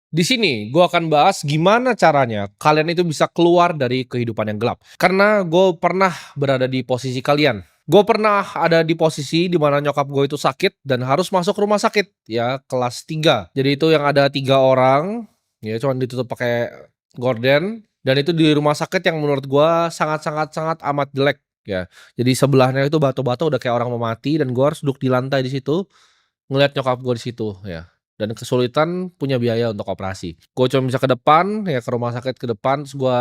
Di sini gue akan bahas gimana caranya kalian itu bisa keluar dari kehidupan yang gelap. Karena gue pernah berada di posisi kalian. Gue pernah ada di posisi di mana nyokap gue itu sakit dan harus masuk rumah sakit ya kelas 3. Jadi itu yang ada 3 orang ya cuman ditutup pakai gorden dan itu di rumah sakit yang menurut gue sangat sangat sangat amat jelek ya. Jadi sebelahnya itu batu-batu udah kayak orang mau mati dan gue harus duduk di lantai di situ ngelihat nyokap gue di situ ya, dan kesulitan punya biaya untuk operasi. Gue cuma bisa ke depan, ya ke rumah sakit ke depan, terus gue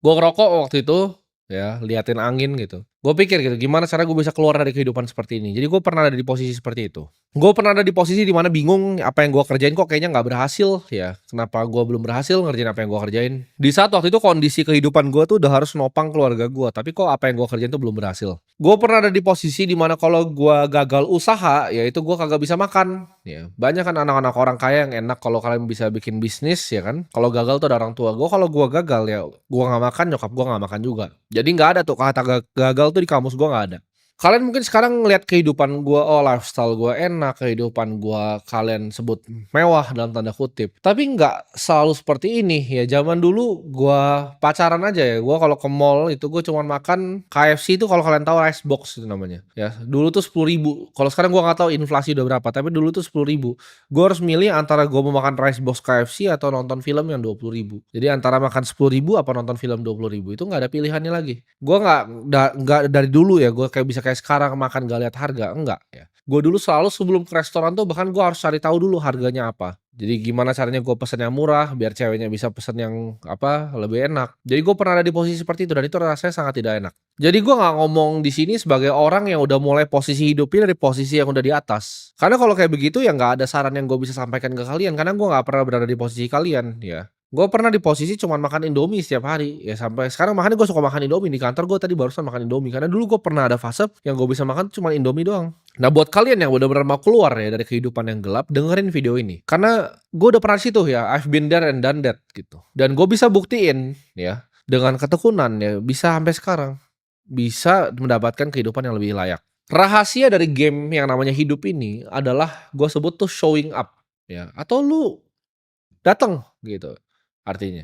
ngerokok waktu itu, ya liatin angin gitu. Gue pikir gitu, gimana cara gue bisa keluar dari kehidupan seperti ini. Jadi gue pernah ada di posisi seperti itu. Gue pernah ada di posisi di mana bingung apa yang gue kerjain kok kayaknya nggak berhasil ya. Kenapa gue belum berhasil ngerjain apa yang gue kerjain. Di saat waktu itu kondisi kehidupan gue tuh udah harus nopang keluarga gue, tapi kok apa yang gue kerjain tuh belum berhasil. Gue pernah ada di posisi di mana kalau gue gagal usaha, ya itu gue kagak bisa makan. Ya, banyak kan anak-anak orang kaya yang enak kalau kalian bisa bikin bisnis ya kan. Kalau gagal tuh ada orang tua. Gue kalau gue gagal ya gue nggak makan, nyokap gue nggak makan juga. Jadi nggak ada tuh kata gagal tuh di kamus gue nggak ada. Kalian mungkin sekarang ngelihat kehidupan gue, oh lifestyle gue enak, kehidupan gue kalian sebut mewah dalam tanda kutip. Tapi nggak selalu seperti ini ya. Zaman dulu gue pacaran aja ya. Gue kalau ke mall itu gue cuma makan KFC itu kalau kalian tahu rice box itu namanya. Ya dulu tuh 10.000. Kalau sekarang gue nggak tahu inflasi udah berapa. Tapi dulu tuh 10.000. Gue harus milih antara gue mau makan rice box KFC atau nonton film yang 20.000. Jadi antara makan 10.000 apa nonton film 20.000 itu nggak ada pilihannya lagi. Gue nggak dari dulu ya. Gue kayak bisa kayak sekarang makan gak lihat harga, enggak ya. Gue dulu selalu sebelum ke restoran tuh bahkan gue harus cari tahu dulu harganya apa. Jadi gimana caranya gue pesen yang murah biar ceweknya bisa pesen yang apa lebih enak. Jadi gue pernah ada di posisi seperti itu dan itu rasanya sangat tidak enak. Jadi gue nggak ngomong di sini sebagai orang yang udah mulai posisi hidupnya dari posisi yang udah di atas. Karena kalau kayak begitu ya nggak ada saran yang gue bisa sampaikan ke kalian karena gue nggak pernah berada di posisi kalian ya. Gue pernah di posisi cuman makan Indomie setiap hari, ya sampai sekarang makanya gue suka makan Indomie, di kantor gue tadi barusan makan Indomie, karena dulu gue pernah ada fase yang gue bisa makan cuma Indomie doang. Nah buat kalian yang bener-bener mau keluar ya dari kehidupan yang gelap, dengerin video ini. Karena gue udah pernah di situ ya, I've been there and done that gitu. Dan gue bisa buktiin ya, dengan ketekunan ya, bisa sampai sekarang. Bisa mendapatkan kehidupan yang lebih layak. Rahasia dari game yang namanya hidup ini adalah gue sebut tuh showing up ya, atau lu datang gitu artinya.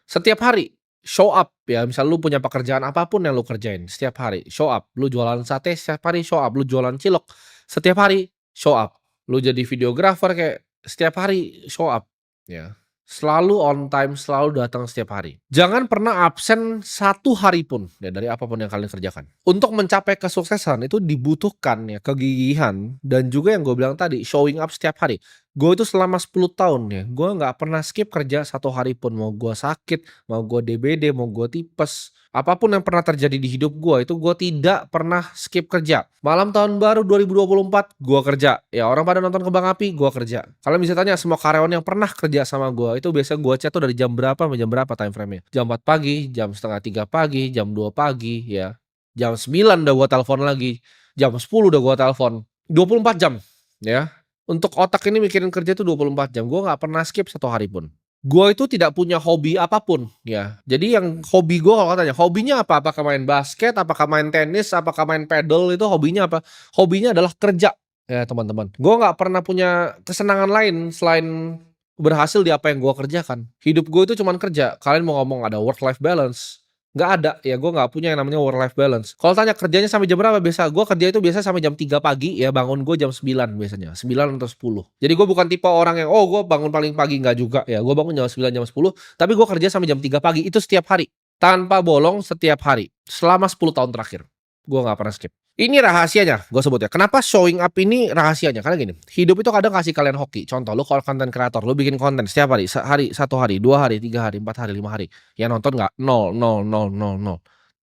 Setiap hari show up ya, misal lu punya pekerjaan apapun yang lu kerjain setiap hari show up. Lu jualan sate setiap hari show up, lu jualan cilok setiap hari show up. Lu jadi videographer kayak setiap hari show up ya. Selalu on time, selalu datang setiap hari. Jangan pernah absen satu hari pun ya dari apapun yang kalian kerjakan. Untuk mencapai kesuksesan itu dibutuhkan ya kegigihan dan juga yang gue bilang tadi showing up setiap hari. Gue itu selama 10 tahun ya, gue nggak pernah skip kerja satu hari pun. Mau gue sakit, mau gue DBD, mau gue tipes. Apapun yang pernah terjadi di hidup gue, itu gue tidak pernah skip kerja. Malam tahun baru 2024, gue kerja. Ya orang pada nonton kembang api, gue kerja. Kalian bisa tanya semua karyawan yang pernah kerja sama gue, itu biasa gue chat tuh dari jam berapa sampai jam berapa time frame-nya. Jam 4 pagi, jam setengah 3 pagi, jam 2 pagi, ya. Jam 9 udah gue telepon lagi. Jam 10 udah gue telepon. 24 jam, ya. Untuk otak ini mikirin kerja itu 24 jam, gue nggak pernah skip satu hari pun. Gue itu tidak punya hobi apapun, ya. Jadi yang hobi gue kalau katanya, hobinya apa? Apakah main basket, apakah main tenis, apakah main pedal, itu hobinya apa? Hobinya adalah kerja, ya teman-teman. Gue nggak pernah punya kesenangan lain selain berhasil di apa yang gue kerjakan. Hidup gue itu cuman kerja. Kalian mau ngomong ada work life balance? Nggak ada, ya gue nggak punya yang namanya work life balance. Kalau tanya kerjanya sampai jam berapa biasa, gue kerja itu biasa sampai jam 3 pagi ya, bangun gue jam 9 biasanya, 9 atau 10. Jadi gue bukan tipe orang yang, oh gue bangun paling pagi, nggak juga ya, gue bangun jam 9 jam 10, tapi gue kerja sampai jam 3 pagi, itu setiap hari. Tanpa bolong setiap hari, selama 10 tahun terakhir. Gue nggak pernah skip. Ini rahasianya, gue sebut ya. Kenapa showing up ini rahasianya? Karena gini, hidup itu kadang kasih kalian hoki. Contoh, lu kalau konten kreator, lu bikin konten setiap hari, sehari, 1 hari, 2 hari, 3 hari, 4 hari, 5 hari. Yang nonton nggak? Nol, nol, nol, nol, nol.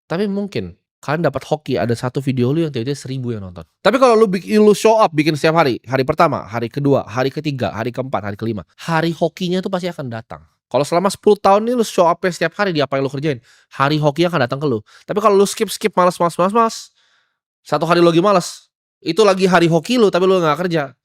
Tapi mungkin kalian dapat hoki ada satu video lu yang tiba-tiba 1.000 yang nonton. Tapi kalau lu show up bikin setiap hari, hari pertama, hari kedua, hari ketiga, hari keempat, hari kelima, hari hokinya tuh pasti akan datang. Kalau selama 10 tahun ini lu show up setiap hari di apa yang lu kerjain, hari hokinya akan datang ke lu. Tapi kalau lu skip malas, satu hari lu lagi malas, itu lagi hari hoki lu tapi lu nggak kerja.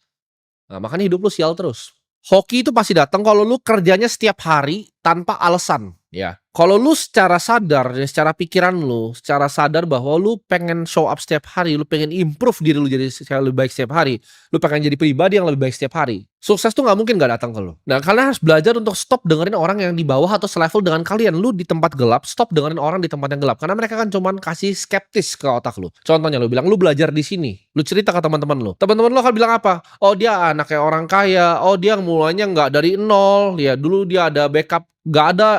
Nah, makanya hidup lu sial terus. Hoki itu pasti datang kalau lu kerjanya setiap hari tanpa alasan. Ya. Kalau lu secara sadar ya, secara pikiran lu, secara sadar bahwa lu pengen show up setiap hari, lu pengen improve diri lu jadi lebih baik setiap hari, lu pengen jadi pribadi yang lebih baik setiap hari. Sukses tuh nggak mungkin nggak datang ke lu. Nah, kalian harus belajar untuk stop dengerin orang yang di bawah atau selevel dengan kalian. Lu di tempat gelap, stop dengerin orang di tempat yang gelap. Karena mereka kan cuman kasih skeptis ke otak lu. Contohnya lu bilang lu belajar di sini. Lu cerita ke teman-teman lu. Teman-teman lu akan bilang apa? Oh, dia anaknya orang kaya. Oh, dia mulainya nggak dari nol. Ya, dulu dia ada backup. Nggak ada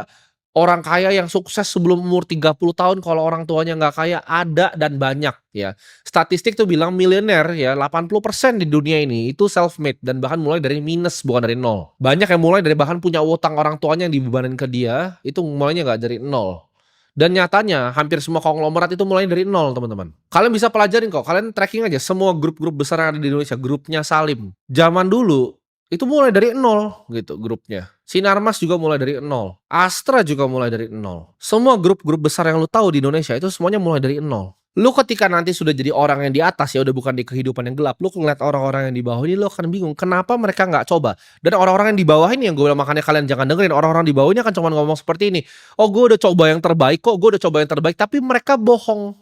orang kaya yang sukses sebelum umur 30 tahun kalau orang tuanya nggak kaya, ada dan banyak ya. Statistik tuh bilang miliuner ya 80% di dunia ini itu self made dan bahkan mulai dari minus bukan dari nol. Banyak yang mulai dari bahkan punya utang orang tuanya yang dibebanin ke dia, itu mulainya nggak dari nol. Dan nyatanya hampir semua konglomerat itu mulai dari nol, teman-teman. Kalian bisa pelajarin kok, kalian tracking aja semua grup-grup besar yang ada di Indonesia, grupnya Salim. Zaman dulu itu mulai dari nol gitu grupnya. Sinarmas juga mulai dari nol. Astra juga mulai dari nol. Semua grup-grup besar yang lu tahu di Indonesia itu semuanya mulai dari nol. Lu ketika nanti sudah jadi orang yang di atas ya udah bukan di kehidupan yang gelap, lu ngeliat orang-orang yang di bawah ini lu akan bingung kenapa mereka nggak coba. Dan orang-orang yang di bawah ini yang gue bilang makanya kalian jangan dengerin orang-orang di bawah ini akan cuma ngomong seperti ini. Oh, gue udah coba yang terbaik kok, gue udah coba yang terbaik, tapi mereka bohong.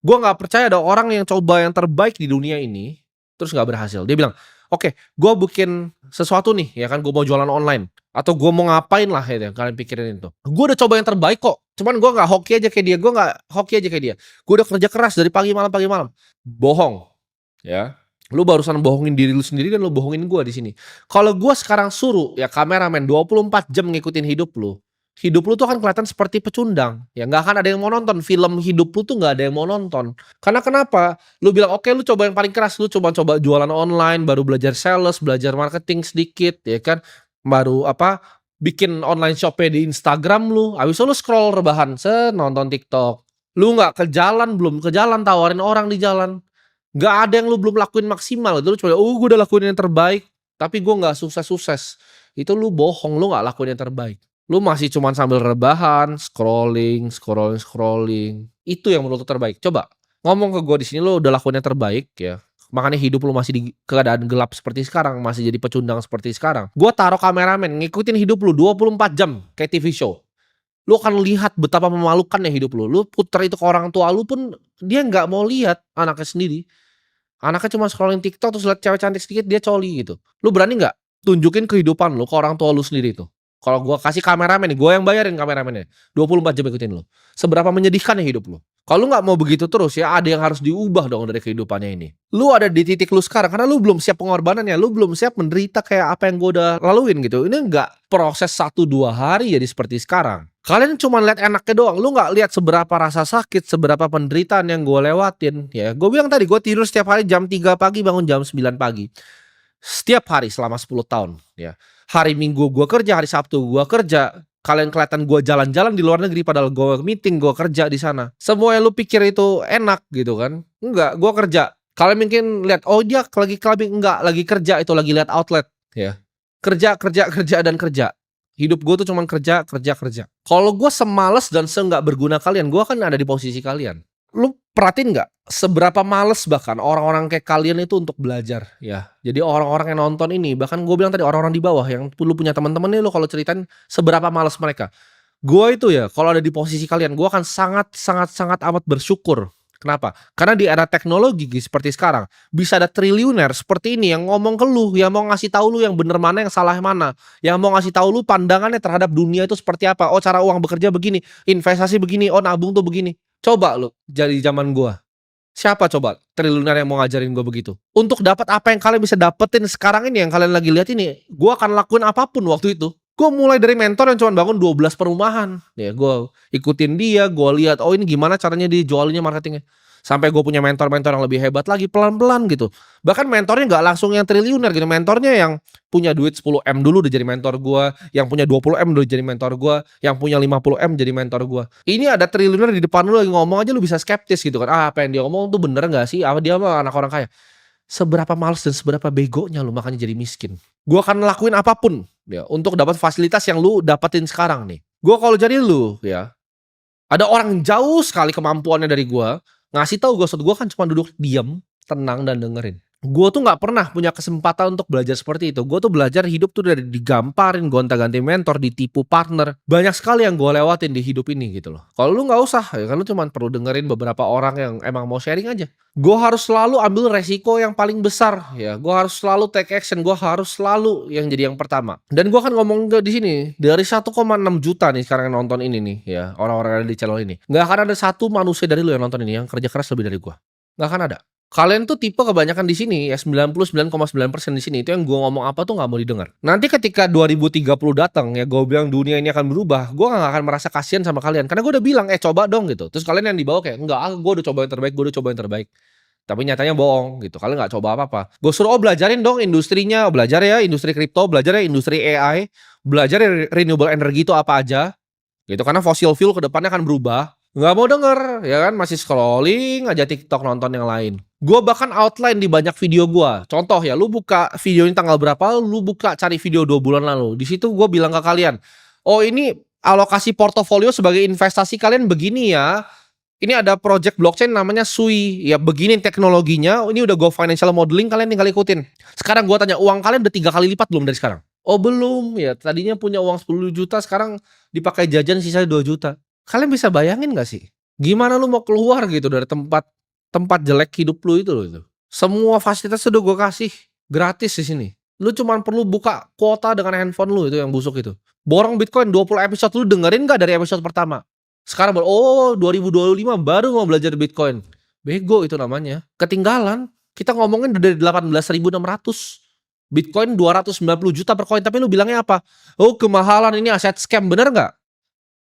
Gue nggak percaya ada orang yang coba yang terbaik di dunia ini terus nggak berhasil. Dia bilang, oke, gue bikin sesuatu nih, ya kan, gue mau jualan online atau gue mau ngapain lah ya, kalian pikirin itu. Gue udah coba yang terbaik kok, cuman gue nggak hoki aja kayak dia, gue nggak hoki aja kayak dia. Gue udah kerja keras dari pagi malam, bohong, ya. Lu barusan bohongin diri lu sendiri dan lu bohongin gue di sini. Kalau gue sekarang suruh ya kameramen 24 jam ngikutin hidup lu tuh akan kelihatan seperti pecundang. Ya nggak akan ada yang mau nonton film hidup lu tuh nggak ada yang mau nonton. Karena kenapa? Lu bilang oke, lu coba yang paling keras, lu coba jualan online, baru belajar sales, belajar marketing sedikit, ya kan? Baru apa? Bikin online shopnya di Instagram lu. Habis itu lu scroll rebahan, nonton TikTok. Lu nggak ke jalan, belum ke jalan tawarin orang di jalan. Nggak ada yang lu belum lakuin maksimal. Itu lu coba, oh gue udah lakuin yang terbaik, tapi gue nggak sukses-sukses. Itu lu bohong, lu nggak lakuin yang terbaik. Lu masih cuman sambil rebahan, scrolling. Itu yang menurut lu terbaik. Coba ngomong ke gue di sini lu udah lakuin yang terbaik ya. Makanya hidup lu masih di keadaan gelap seperti sekarang, masih jadi pecundang seperti sekarang. Gua taruh kameramen ngikutin hidup lu 24 jam kayak TV show. Lu akan lihat betapa memalukannya hidup lu. Lu puter itu ke orang tua lu pun dia nggak mau lihat anaknya sendiri. Anaknya cuma scrolling TikTok terus lihat cewek cantik sedikit dia coli gitu. Lu berani nggak tunjukin kehidupan lu ke orang tua lu sendiri tuh? Kalau gua kasih kameramen nih, gua yang bayarin kameramennya. 24 jam ikutin lu. Seberapa menyedihkan ya hidup lu? Kalau lu nggak mau begitu terus ya ada yang harus diubah dong dari kehidupannya ini. Lu ada di titik lu sekarang karena lu belum siap pengorbanannya, lu belum siap menderita kayak apa yang gua udah laluin gitu. Ini nggak proses 1-2 hari jadi seperti sekarang. Kalian cuma lihat enaknya doang, lu nggak lihat seberapa rasa sakit, seberapa penderitaan yang gue lewatin. Ya, gue bilang tadi gue tidur setiap hari jam 3 pagi, bangun jam 9 pagi. Setiap hari selama 10 tahun, ya. Hari Minggu gue kerja, hari Sabtu gue kerja. Kalian kelihatan gue jalan-jalan di luar negeri padahal gue meeting, gue kerja di sana. Semua yang lu pikir itu enak gitu kan? Enggak, gue kerja. Kalian mungkin lihat, oh dia lagi clubbing, enggak, lagi kerja itu lagi lihat outlet, ya. Kerja dan kerja. Hidup gue tuh cuman kerja. Kalau gue semales dan seenggak berguna kalian, gue kan ada di posisi kalian. Lu perhatiin nggak seberapa males bahkan orang-orang kayak kalian itu untuk belajar ya. Jadi orang-orang yang nonton ini, bahkan gue bilang tadi orang-orang di bawah yang lu punya teman-teman nih, lu kalau ceritain seberapa males mereka. Gue itu ya kalau ada di posisi kalian, gue akan sangat amat bersyukur. Kenapa? Karena di era teknologi seperti sekarang bisa ada triliuner seperti ini yang ngomong ke lu, yang mau ngasih tahu lu yang bener mana, yang salah mana, yang mau ngasih tahu lu pandangannya terhadap dunia itu seperti apa. Oh, cara uang bekerja begini, investasi begini, oh nabung tuh begini. Coba lu jadi zaman gua. Siapa coba triliuner yang mau ngajarin gua begitu? Untuk dapat apa yang kalian bisa dapetin sekarang ini yang kalian lagi lihat ini, gua akan lakuin apapun waktu itu. Gue mulai dari mentor yang cuma bangun 12 perumahan. Ya, gue ikutin dia, gue lihat, oh ini gimana caranya dijualinnya marketingnya. Sampai gue punya mentor-mentor yang lebih hebat lagi, pelan-pelan gitu. Bahkan mentornya nggak langsung yang triliuner gitu. Mentornya yang punya duit 10M dulu udah jadi mentor gue. Yang punya 20M dulu jadi mentor gue. Yang punya 50M jadi mentor gue. Ini ada triliuner di depan lu lagi ngomong aja lu bisa skeptis gitu kan. Apa yang dia ngomong tuh bener gak sih? Apa dia mah anak orang kaya? Seberapa males dan seberapa begonya lu makanya jadi miskin. Gue akan lakuin apapun ya untuk dapat fasilitas yang lu dapetin sekarang nih. Gue kalau jadi lu ya, ada orang jauh sekali kemampuannya dari gue, ngasih tahu gue, gue kan cuma duduk diam, tenang dan dengerin. Gue tuh nggak pernah punya kesempatan untuk belajar seperti itu. Gue tuh belajar hidup tuh dari digamparin, gonta-ganti mentor, ditipu partner. Banyak sekali yang gue lewatin di hidup ini gitu loh. Kalau lu nggak usah, ya kan lu cuman perlu dengerin beberapa orang yang emang mau sharing aja. Gue harus selalu ambil resiko yang paling besar ya. Gue harus selalu take action. Gue harus selalu yang jadi yang pertama. Dan gue kan ngomong di sini dari 1,6 juta nih sekarang yang nonton ini nih ya, orang-orang yang ada di channel ini. Nggak akan ada satu manusia dari lu yang nonton ini yang kerja keras lebih dari gue. Nggak akan ada. Kalian tuh tipe kebanyakan di sini ya 99,9% di sini itu yang gua ngomong apa tuh nggak mau didengar. Nanti ketika 2030 datang ya gua bilang dunia ini akan berubah, gua nggak akan merasa kasihan sama kalian karena gua udah bilang, coba dong," gitu. Terus kalian yang di bawah kayak, "Enggak gua udah coba yang terbaik, gua udah coba yang terbaik." Tapi nyatanya bohong gitu, kalian nggak coba apa-apa. Gue suruh, belajarin dong industrinya, belajar ya industri kripto, belajar ya industri AI, belajar ya renewable energy itu apa aja, gitu. Karena fossil fuel ke depannya akan berubah. Nggak mau denger, ya kan, masih scrolling aja TikTok nonton yang lain. Gue bahkan outline di banyak video gue. Contoh ya, lu buka video ini tanggal berapa, lu buka cari video 2 bulan lalu. Di situ gue bilang ke kalian, oh ini alokasi portofolio sebagai investasi kalian begini ya. Ini ada project blockchain namanya Sui. Ya begini teknologinya, ini udah go financial modeling, kalian tinggal ikutin. Sekarang gue tanya, uang kalian udah 3 kali lipat belum dari sekarang? Oh belum, ya tadinya punya uang 10 juta, sekarang dipakai jajan sisa 2 juta. Kalian bisa bayangin gak sih? Gimana lu mau keluar gitu dari tempat tempat jelek hidup lu itu loh itu. Semua fasilitas udah gue kasih gratis di sini. Lu cuman perlu buka kuota dengan handphone lu itu yang busuk itu. Borong Bitcoin 20 episode lu dengerin gak dari episode pertama? Sekarang baru 2025 baru mau belajar Bitcoin. Bego itu namanya. Ketinggalan. Kita ngomongin dari 18.600. Bitcoin 290 juta per koin, tapi lu bilangnya apa? Oh kemahalan, ini aset scam, bener nggak?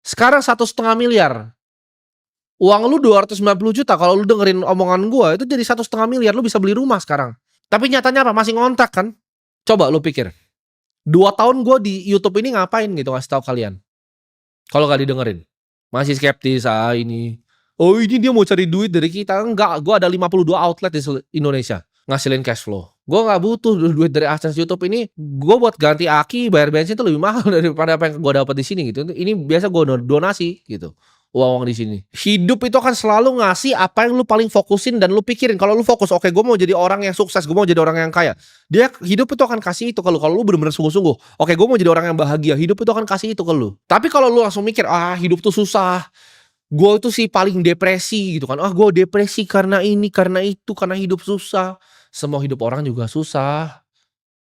Sekarang 1,5 miliar. Uang lu 290 juta, kalau lu dengerin omongan gua itu jadi 1,5 miliar, lu bisa beli rumah sekarang. Tapi nyatanya apa? Masih ngontrak kan? Coba lu pikir. 2 tahun gua di YouTube ini ngapain gitu ngasih tahu kalian. Kalau nggak didengerin. Masih skeptis ini. Oh ini dia mau cari duit dari kita. Enggak, gua ada 52 outlet di Indonesia ngasilin cash flow. Gua nggak butuh duit dari AdSense YouTube ini. Gua buat ganti aki, bayar bensin itu lebih mahal daripada apa yang gua dapat di sini gitu. Ini biasa gua donasi gitu. Uang di sini. Hidup itu akan selalu ngasih apa yang lu paling fokusin dan lu pikirin. Kalau lu fokus, oke, gue mau jadi orang yang sukses, gue mau jadi orang yang kaya. Dia hidup itu akan kasih itu kalau lu bener-bener sungguh-sungguh. Oke, gue mau jadi orang yang bahagia. Hidup itu akan kasih itu ke lu. Tapi kalau lu langsung mikir, hidup tuh susah. Gue itu sih paling depresi gitu kan. Gue depresi karena ini, karena itu, karena hidup susah. Semua hidup orang juga susah.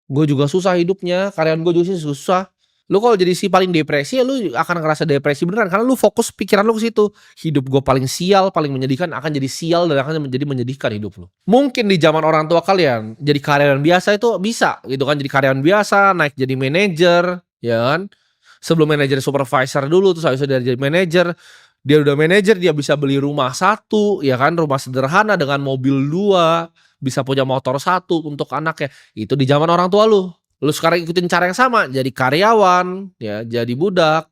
Gue juga susah hidupnya. Karyawan gue juga sih susah. Lu kalau jadi si paling depresi ya lu akan ngerasa depresi beneran karena lu fokus pikiran lu ke situ. Hidup gue paling sial, paling menyedihkan akan jadi sial dan akan menjadi menyedihkan hidup lu. Mungkin di zaman orang tua kalian jadi karyawan biasa itu bisa gitu kan, jadi karyawan biasa, naik jadi manajer, ya kan? Sebelum manajer supervisor dulu terus habis itu dia jadi manajer. Dia udah manajer, dia bisa beli rumah satu, ya kan, rumah sederhana dengan mobil 2, bisa punya motor satu untuk anaknya. Itu di zaman orang tua lu. Lu sekarang ikutin cara yang sama, jadi karyawan, ya, jadi budak.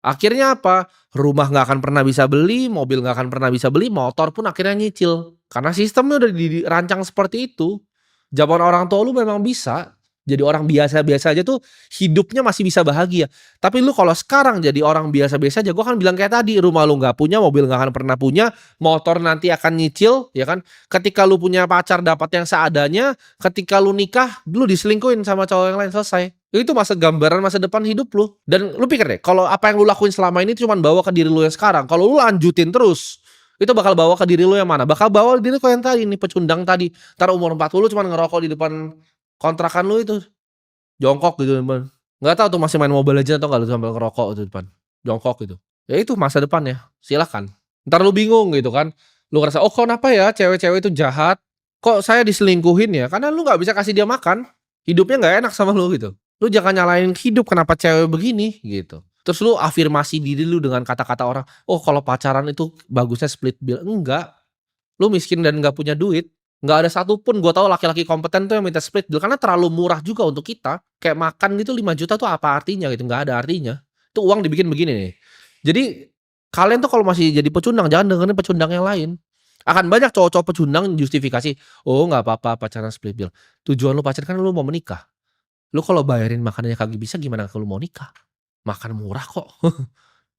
Akhirnya apa? Rumah nggak akan pernah bisa beli, mobil nggak akan pernah bisa beli, motor pun akhirnya nyicil. Karena sistemnya udah dirancang seperti itu. Zaman orang tua lu memang bisa. Jadi orang biasa-biasa aja tuh hidupnya masih bisa bahagia. Tapi lu kalau sekarang jadi orang biasa-biasa aja, gua kan bilang kayak tadi, rumah lu nggak punya, mobil nggak akan pernah punya, motor nanti akan nyicil, ya kan? Ketika lu punya pacar dapat yang seadanya, ketika lu nikah, lu diselingkuhin sama cowok yang lain, selesai. Itu gambaran masa depan hidup lu. Dan lu pikir deh, kalau apa yang lu lakuin selama ini cuma bawa ke diri lu yang sekarang. Kalau lu lanjutin terus, itu bakal bawa ke diri lu yang mana? Bakal bawa diri lu yang tadi nih, pecundang tadi. Entar umur 40 cuma ngerokok di depan kontrakan lu itu, jongkok gitu depan. Nggak tahu tuh masih main Mobile Legends atau nggak lu sambil ngerokok itu depan, jongkok gitu. Ya itu masa depan ya, silakan. Entar lu bingung gitu kan. Lu ngerasa, "Oh kenapa ya cewek-cewek itu jahat? Kok saya diselingkuhin ya?" Karena lu nggak bisa kasih dia makan. Hidupnya nggak enak sama lu gitu. Lu jangan nyalain hidup kenapa cewek begini gitu. Terus lu afirmasi diri lu dengan kata-kata orang, "Oh kalau pacaran itu bagusnya split bill." Enggak. Lu miskin dan nggak punya duit. Nggak ada satupun gue tahu laki-laki kompeten tuh yang minta split bill karena terlalu murah juga untuk kita. Kayak makan gitu 5 juta tuh apa artinya gitu, nggak ada artinya. Itu uang dibikin begini nih. Jadi kalian tuh kalau masih jadi pecundang jangan dengerin pecundang yang lain. Akan banyak cowok-cowok pecundang justifikasi, "Oh nggak apa-apa pacaran split bill." Tujuan lu pacaran kan lu mau menikah. Lu kalau bayarin makanannya kagak bisa gimana kalau mau nikah? Makan murah kok.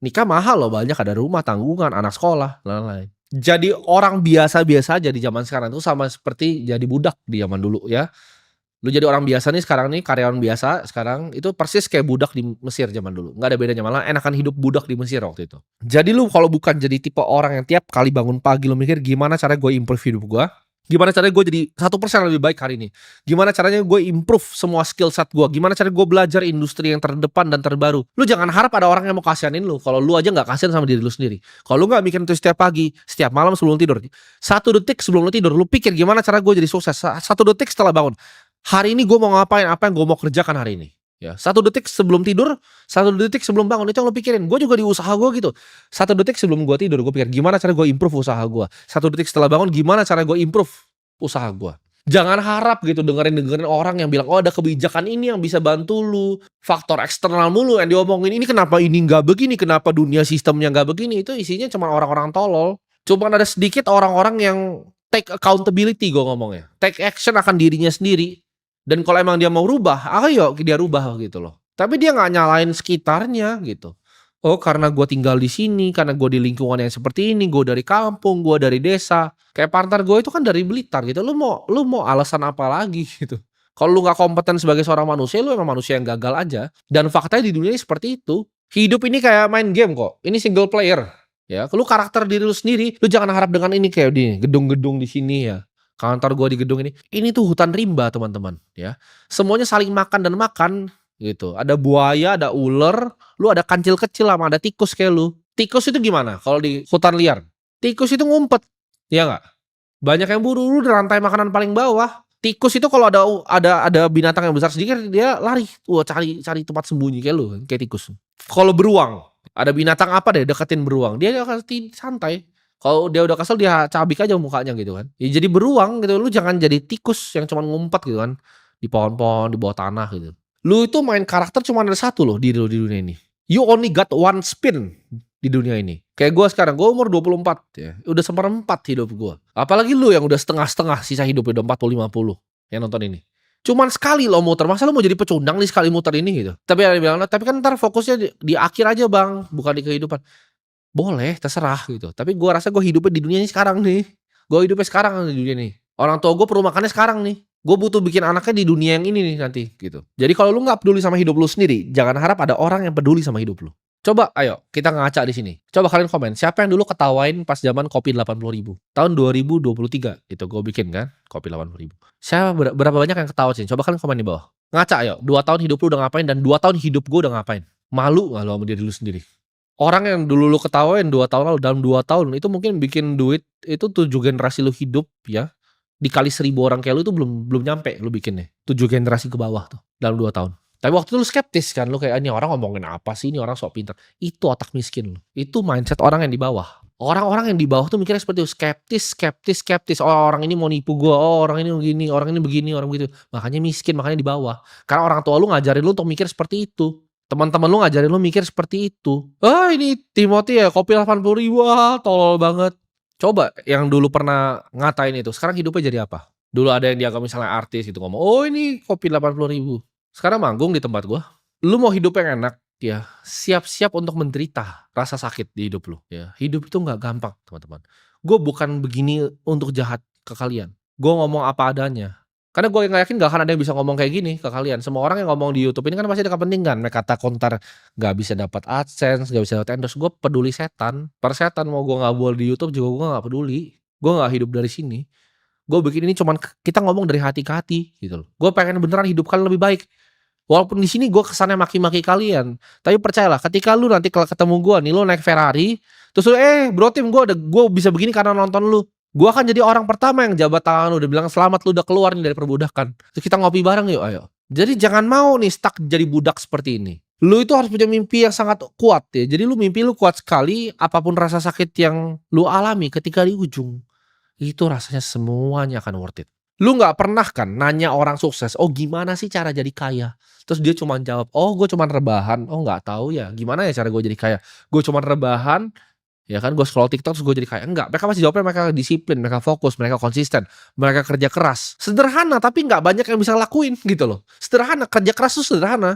Nikah mahal loh, banyak ada rumah, tanggungan, anak sekolah, lain-lain. Jadi orang biasa-biasa aja di zaman sekarang itu sama seperti jadi budak di zaman dulu ya. Lu jadi orang biasa nih sekarang nih, karyawan biasa sekarang, itu persis kayak budak di Mesir zaman dulu, nggak ada bedanya, malah enakan hidup budak di Mesir waktu itu. Jadi lu kalau bukan jadi tipe orang yang tiap kali bangun pagi lu mikir, "Gimana caranya gue improve hidup gua? Gimana caranya gue jadi 1% lebih baik hari ini? Gimana caranya gue improve semua skill set gua? Gimana caranya gue belajar industri yang terdepan dan terbaru?" Lu jangan harap ada orang yang mau kasihanin lu, kalau lu aja nggak kasihan sama diri lu sendiri. Kalau lu nggak mikirin itu setiap pagi, setiap malam sebelum tidur, 1 detik sebelum lu tidur, lu pikir, "Gimana cara gue jadi sukses?" 1 detik setelah bangun, hari ini gue mau ngapain, apa yang gue mau kerjakan hari ini. Ya, 1 detik sebelum tidur, 1 detik sebelum bangun, itu yang lo pikirin. Gue juga di usaha gue gitu. 1 detik sebelum gue tidur, gue pikir gimana cara gue improve usaha gue. 1 detik setelah bangun, gimana cara gue improve usaha gue. Jangan harap gitu dengerin orang yang bilang, oh ada kebijakan ini yang bisa bantu lu, faktor eksternal mulu yang diomongin, ini kenapa ini nggak begini, kenapa dunia sistemnya nggak begini. Itu isinya cuma orang-orang tolol. Cuma ada sedikit orang-orang yang take accountability, gue ngomongnya, take action akan dirinya sendiri. Dan kalau emang dia mau rubah, ayo dia rubah gitu loh. Tapi dia nggak nyalain sekitarnya gitu. Oh karena gue tinggal di sini, karena gue di lingkungan yang seperti ini, gue dari kampung, gue dari desa. Kayak partner gue itu kan dari Blitar gitu. Lu mau alasan apa lagi gitu. Kalau lu nggak kompeten sebagai seorang manusia, lu emang manusia yang gagal aja. Dan faktanya di dunia ini seperti itu. Hidup ini kayak main game kok. Ini single player. Ya, lu karakter diri lu sendiri. Lu jangan harap dengan ini kayak di gedung-gedung di sini ya. Kantor gue di gedung ini tuh hutan rimba teman-teman ya. Semuanya saling makan dan makan gitu. Ada buaya, ada ular, lu ada kancil kecil sama ada tikus kayak lu. Tikus itu gimana kalau di hutan liar? Tikus itu ngumpet, ya nggak? Banyak yang buru, lu di rantai makanan paling bawah. Tikus itu kalau ada binatang yang besar sedikit dia lari, wah cari cari tempat sembunyi kayak lu, kayak tikus. Kalau beruang, ada binatang apa deh deketin beruang, dia akan santai. Kalau dia udah kesel dia cabik aja mukanya gitu kan. Ya jadi beruang gitu, lu jangan jadi tikus yang cuman ngumpet gitu kan. Di pohon-pohon, di bawah tanah gitu. Lu itu main karakter cuma ada satu loh di dunia ini. You only got one spin di dunia ini. Kayak gue sekarang, gue umur 24 ya. Udah seperempat hidup gue. Apalagi lu yang udah setengah-setengah sisa hidup udah 40-50 yang nonton ini. Cuman sekali lo muter, masa lo mau jadi pecundang nih sekali muter ini gitu. Tapi ada yang bilang, tapi kan ntar fokusnya di akhir aja bang, bukan di kehidupan. Boleh, terserah gitu. Tapi gue rasa gue hidupnya di dunia ini sekarang nih. Gue hidupnya sekarang di dunia nih. Orang tua gue perlu makannya sekarang nih. Gue butuh bikin anaknya di dunia yang ini nih nanti gitu. Jadi kalau lu nggak peduli sama hidup lu sendiri, jangan harap ada orang yang peduli sama hidup lu. Coba, ayo kita ngaca di sini. Coba kalian komen, siapa yang dulu ketawain pas zaman kopi 80.000? Tahun 2023 itu gue bikin kan, kopi 80.000. Siapa berapa banyak yang ketawa sih? Coba kalian komen di bawah. Ngaca ayo, 2 tahun hidup lu udah ngapain dan 2 tahun hidup gue udah ngapain? Malu nggak lo sama diri lu sendiri? Orang yang dulu lu ketawain 2 tahun lalu, dalam 2 tahun itu mungkin bikin duit itu 7 generasi lu hidup ya. Dikali 1.000 orang kayak lu itu belum nyampe lu bikinnya. 7 generasi ke bawah tuh dalam 2 tahun. Tapi waktu itu lu skeptis kan, lu kayak ini orang ngomongin apa sih, ini orang sok pintar. Itu otak miskin lu. Itu mindset orang yang di bawah. Orang-orang yang di bawah tuh mikirnya seperti itu, skeptis. Oh, orang ini mau nipu gua, oh orang ini begini, orang ini begini, orang begitu. Makanya miskin, makanya di bawah. Karena orang tua lu ngajarin lu untuk mikir seperti itu. Teman-teman lu ngajarin lu mikir seperti itu. Ah ini Timothy ya kopi 80.000, wah tolol banget. Coba yang dulu pernah ngatain itu, sekarang hidupnya jadi apa? Dulu ada yang dianggap misalnya artis gitu ngomong, oh ini kopi 80.000. Sekarang manggung di tempat gua. Lu mau hidup yang enak, ya siap-siap untuk menderita rasa sakit di hidup lu. Ya hidup itu nggak gampang teman-teman. Gue bukan begini untuk jahat ke kalian. Gue ngomong apa adanya. Karena gue nggak yakin gak akan ada yang bisa ngomong kayak gini ke kalian. Semua orang yang ngomong di YouTube ini kan pasti ada kepentingan. Mereka kata kontar nggak bisa dapat AdSense, nggak bisa dapat endorse. Gue peduli setan. Per setan mau gue nggak boleh di YouTube juga gue nggak peduli. Gue nggak hidup dari sini. Gue bikin ini cuman kita ngomong dari hati ke hati gitu loh. Gue pengen beneran hidup kalian lebih baik. Walaupun di sini gue kesannya maki-maki kalian, tapi percayalah, ketika lu nanti kalau ketemu gue nih, lu naik Ferrari, terus lu, bro Tim, gue bisa begini karena nonton lu. Gue akan jadi orang pertama yang jabat tangan lu, udah bilang selamat lu udah keluar nih dari perbudakan. Terus kita ngopi bareng yuk, ayo. Jadi jangan mau nih stuck jadi budak seperti ini. Lu itu harus punya mimpi yang sangat kuat ya. Jadi lu mimpi lu kuat sekali, apapun rasa sakit yang lu alami ketika di ujung, itu rasanya semuanya akan worth it. Lu nggak pernah kan nanya orang sukses, oh gimana sih cara jadi kaya? Terus dia cuma jawab, oh gue cuma rebahan, oh nggak tahu ya, gimana ya cara gue jadi kaya? Gue cuma rebahan, ya kan gue scroll TikTok terus gue jadi kaya. Enggak, mereka masih jawabnya mereka disiplin, mereka fokus, mereka konsisten, mereka kerja keras. Sederhana tapi nggak banyak yang bisa lakuin gitu loh. Sederhana, kerja keras tuh sederhana.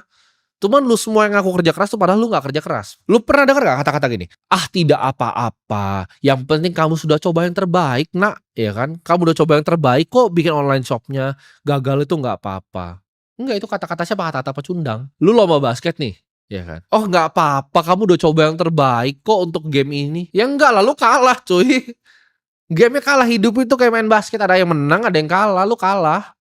Cuman lu semua yang ngaku kerja keras tuh padahal lu nggak kerja keras. Lu pernah dengar nggak kata-kata gini, "Ah, tidak apa-apa, yang penting kamu sudah coba yang terbaik, Nak." Ya kan? "Kamu udah coba yang terbaik kok bikin online shop-nya, gagal itu nggak apa-apa." Enggak, itu kata-kata siapa? Kata-kata pecundang. Lu lomba basket nih, ya kan? "Oh, nggak apa-apa, kamu udah coba yang terbaik kok untuk game ini." Ya enggak lah, lu kalah cuy. Game-nya kalah, hidup itu kayak main basket, ada yang menang, ada yang kalah, lu kalah.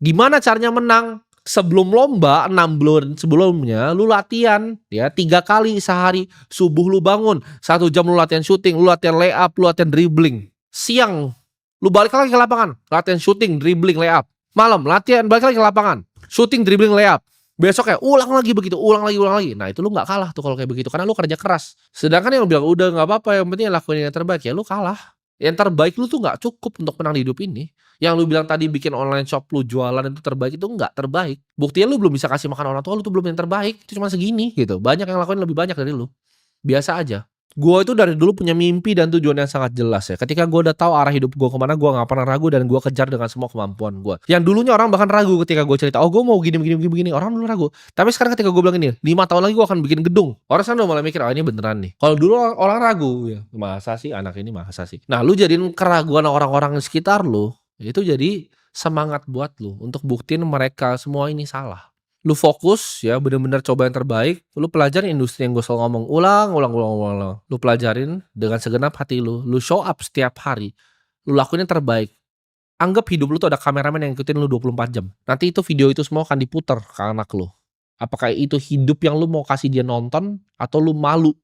Gimana caranya menang? Sebelum lomba 6 bulan sebelumnya lu latihan ya 3 kali sehari. Subuh lu bangun 1 jam lu latihan syuting, lu latihan layup, lu latihan dribbling. Siang lu balik lagi ke lapangan, latihan syuting, dribbling, layup. Malam latihan balik lagi ke lapangan, syuting, dribbling, layup. Besoknya ulang lagi begitu, ulang lagi, ulang lagi. Nah, itu lu nggak kalah tuh kalau kayak begitu karena lu kerja keras. Sedangkan yang bilang udah nggak apa-apa, yang penting lakuin yang terbaik, ya lu kalah. Yang terbaik lu tuh nggak cukup untuk menang di hidup ini. Yang lu bilang tadi bikin online shop lu jualan itu terbaik, itu nggak terbaik. Buktinya lu belum bisa kasih makan orang tua lu tuh belum yang terbaik, itu cuma segini gitu. Banyak yang lakuin lebih banyak dari lu. Biasa aja. Gua itu dari dulu punya mimpi dan tujuan yang sangat jelas ya. Ketika gua udah tahu arah hidup gua kemana, gua nggak pernah ragu dan gua kejar dengan semua kemampuan gua. Yang dulunya orang bahkan ragu ketika gua cerita, "Oh, gua mau gini begini begini begini." Orang dulu ragu. Tapi sekarang ketika gua bilang ini, 5 tahun lagi gua akan bikin gedung. Orang sekarang udah mulai mikir, "Oh, ini beneran nih." Kalau dulu orang ragu ya, "Masa sih anak ini, masa sih?" Nah, lu jadiin keraguan orang-orang di sekitar lu, itu jadi semangat buat lu untuk buktiin mereka semua ini salah. Lu fokus ya bener-bener coba yang terbaik, lu pelajarin industri yang gue selalu ngomong, ulang ulang ulang ulang ulang. Lu pelajarin dengan segenap hati lu show up setiap hari, lu lakuin yang terbaik. Anggap hidup lu tuh ada kameramen yang ngikutin lu 24 jam. Nanti itu video itu semua akan diputer ke anak lu. Apakah itu hidup yang lu mau kasih dia nonton atau lu malu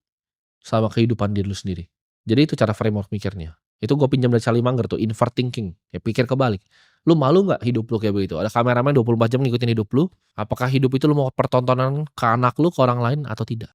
sama kehidupan diri lu sendiri? Jadi itu cara framework mikirnya. Itu gue pinjam dari Charlie Munger tuh, invert thinking. Ya pikir kebalik. Lu malu nggak hidup lu kayak begitu? Ada kameramen 24 jam ngikutin hidup lu. Apakah hidup itu lu mau pertontonan ke anak lu, ke orang lain atau tidak?